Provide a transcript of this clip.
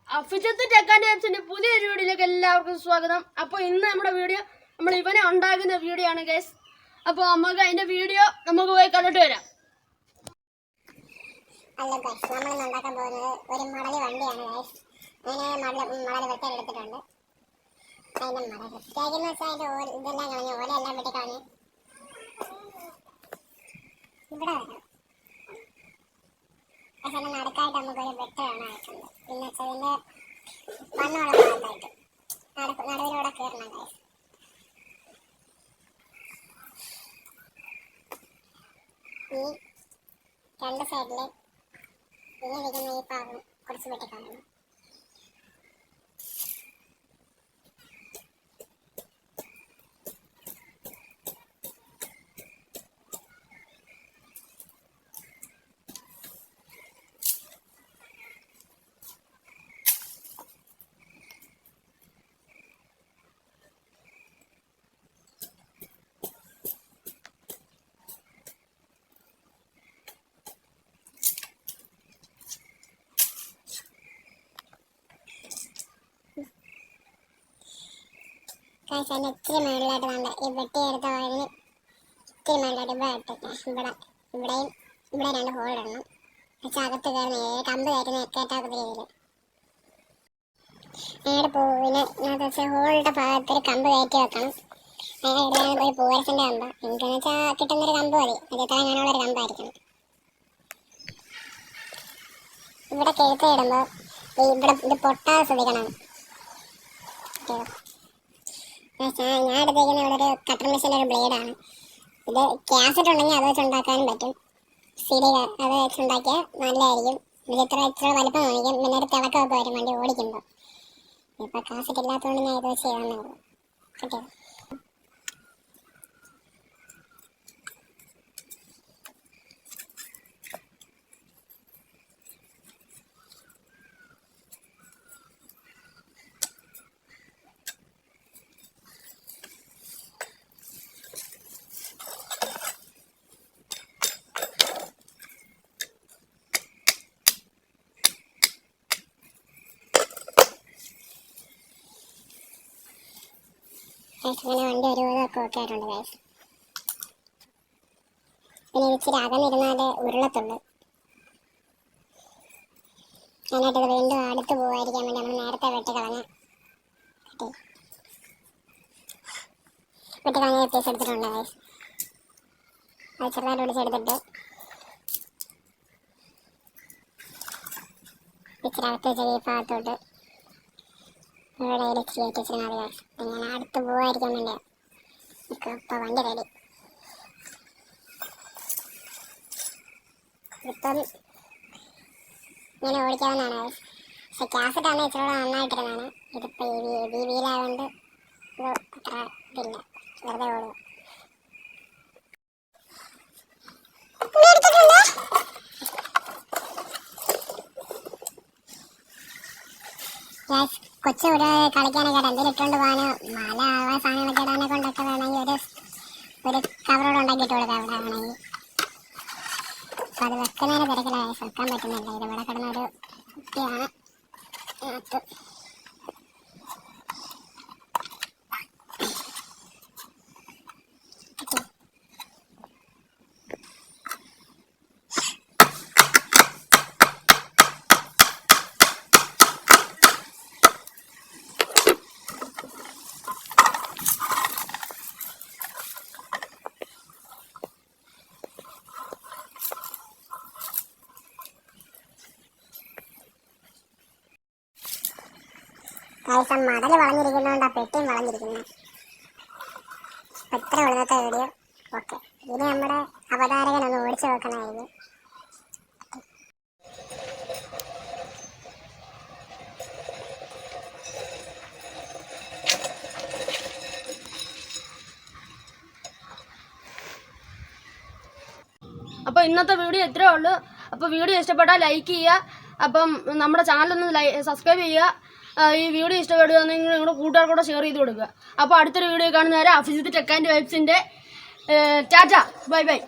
അഫിജത്ത് tech and ടിപ്സിന്റെ പുതിയൊരു വീഡിയോയിലേക്ക് എല്ലാവർക്കും സ്വാഗതം. അപ്പോൾ ഇന്ന് നമ്മുടെ വീഡിയോ നമ്മൾ ഇവനെ ഉണ്ടാക്കുന്ന വീഡിയോ ആണ് ഗൈസ്. അപ്പോൾ നമുക്ക് അതിന്റെ വീഡിയോ നമുക്ക് പോയി കണ്ടിട്ട് വരാം. അല്ല ഗൈസ്, നമ്മൾ ഇന്ന് ഉണ്ടാക്കാൻ പോകുന്നത് ഒരു മടല് വണ്ടിയാണ് ഗൈസ്. അതിന് മടല് വെട്ടാൻ എടുത്തിട്ടുണ്ട്. അതിന്റെ മടൽ വൃത്തിയാക്കുന്ന വെച്ചാൽ അതിന്റെ ഇതെല്ലാം കളഞ്ഞ് ഓലെല്ലാം വെട്ടി കളഞ്ഞ് ഇവിടെ വരാം. പക്ഷെ നടുക്കായിട്ട് നമുക്കൊരു വെട്ട് കാണാനായിട്ടുണ്ട്. പിന്നെ വെച്ചാൽ ഇതിന്റെ മണ്ണുള്ള ഭാഗത്തായിട്ട് നടുവിലൂടെ കയറണം ഗൈസ്. ഈ രണ്ട് സൈഡില് ഇങ്ങനെ ഇരിക്കുന്ന ഈ ഭാഗം കുറച്ച് വെട്ടി കാണണം. ഗൈസ്, അതിന് ഇത്തിരി മേളിലായിട്ട് വേണ്ട ഈ വെട്ടിയെടുത്ത വയറിന് ഇത്തിരി മേളിലായിട്ട് ഇവിടെ ഇട്ടിട്ട് ഇവിടെയും ഇവിടെ രണ്ട് ഹോൾ ഇടണം. പക്ഷെ അകത്ത് കയറുന്ന കമ്പ് കയറ്റാത്ത രീതിയിൽ നേരെ പൂവിന് വെച്ചാൽ ഹോളിട്ട ഭാഗത്തൊരു കമ്പ് കയറ്റി വെക്കണം. അതിനിടയിലാണ് ഒരു പൂവരസിൻ്റെ കമ്പ്. എനിക്കെന്ന് വെച്ചാൽ കിട്ടുന്നൊരു കമ്പ് മതി. അത് എത്ര ഞാനുള്ളൊരു കമ്പായിരിക്കണം. ഇവിടെ കയറ്റി ഇടുമ്പോൾ ഇവിടെ ഇത് പൊട്ടാതെ ശ്രദ്ധിക്കണം. ഞാൻ എടുത്തേക്കുന്ന ഇവിടെ ഒരു കട്ടർ മെഷീൻ്റെ ഒരു ബ്ലേഡാണ്. ഇത് ക്യാസറ്റ് ഉണ്ടെങ്കിൽ അത് വെച്ചുണ്ടാക്കാനും പറ്റും. സിഡി അത് വെച്ചുണ്ടാക്കിയാൽ നല്ലതായിരിക്കും. ഇത് ഇത്ര വലിപ്പം കാണിക്കും. പിന്നെ ഒരു തിളക്കമൊക്കെ വരും വണ്ടി ഓടിക്കുമ്പോൾ. ഇപ്പോൾ കാസറ്റ് ഇല്ലാത്തതുകൊണ്ട് ഞാൻ ഇത് വെച്ച് ചെയ്യാവുന്നേ ഉള്ളൂ. കിട്ടിയോ? അങ്ങനെ വണ്ടി ഒരു വിധമൊക്കെ ഒക്കെ ആയിട്ടുണ്ട് ഗൈസ്. പിന്നെ ഇച്ചിരി അകന്നിരുന്നാലേ ഉരുളത്തുള്ളൂ. അതിനായിട്ടത് വീണ്ടും അടുത്ത് പോകാതിരിക്കാൻ വേണ്ടി നമ്മൾ നേരത്തെ വെട്ടിക്കളഞ്ഞ പീസ് എടുത്തിട്ടുണ്ട് ഗൈസ്. അത് ചെറുതായിട്ട് ഒടിച്ചെടുത്തിട്ട് ഇച്ചിരി അകത്ത് വെച്ച ഈ ഭാഗത്തോട്ട് ഇവിടെ ഇച്ചിരി വെച്ചിരുന്നാൽ മതി ഗൈസ്. ഞാൻ അടുത്ത് പോകാതിരിക്കാൻ വേണ്ടിയാണ്. ഇപ്പോൾ വണ്ടി റെഡി. ഇപ്പം ഇങ്ങനെ ഓടിക്കാവുന്നതാണ് ഗൈസ്. പക്ഷെ ക്യാസറ്റാണ് ഇച്ചിരി നന്നായിട്ടിരുന്നതാണ്. ഇതിപ്പോൾ ഈ വീലായതുകൊണ്ട് ഇത് അത്ര ഇതില്ല, വെറുതെ ഓടുക. കൊച്ചു ഇവിടെ കളിക്കാനൊക്കെ എന്തെങ്കിലും ഇട്ടുകൊണ്ട് പോകാനോ മല ആവാൻ സാധനങ്ങളൊക്കെ ഇടാനെ കൊണ്ടൊക്കെ വേണമെങ്കിൽ ഒരു കവറോട് ഉണ്ടാക്കിയിട്ട് കൊടുക്കാം ഇവിടെ വേണമെങ്കിൽ. അപ്പം അത് വെക്കുന്നതിന് തിരക്കില്ല, വെക്കാൻ പറ്റുന്നില്ല. ഇത് ഇവിടെ കിടന്നൊരു കുട്ടിയാണ് അകത്ത്. ഗൈസ്, മടല് വളഞ്ഞിരിക്കുന്നതുകൊണ്ട് ആ പെട്ടിയും വളഞ്ഞിരിക്കുന്നത്. ഇത്ര ഉള്ളത്തെ വീഡിയോ ഓക്കെ. ഇനി നമ്മുടെ അവതാരകനൊന്ന് ഓടിച്ചു നോക്കണമായിരിക്കും. അപ്പോൾ ഇന്നത്തെ വീഡിയോ ഇത്രയേ ഉള്ളൂ. അപ്പോൾ വീഡിയോ ഇഷ്ടപ്പെട്ടാൽ ലൈക്ക് ചെയ്യുക. അപ്പം നമ്മുടെ ചാനലൊന്ന് സബ്സ്ക്രൈബ് ചെയ്യുക. ഈ വീഡിയോ ഇഷ്ടപ്പെടുകയാണെങ്കിൽ നിങ്ങളുടെ കൂട്ടുകാർക്കൂടെ ഷെയർ ചെയ്ത് കൊടുക്കുക. അപ്പോൾ അടുത്തൊരു വീഡിയോ കാണുന്നവരെ അഫിജത്ത് ടെക് ആൻഡ് വൈബ്സിൻ്റെ ടാറ്റ, ബൈ ബൈ.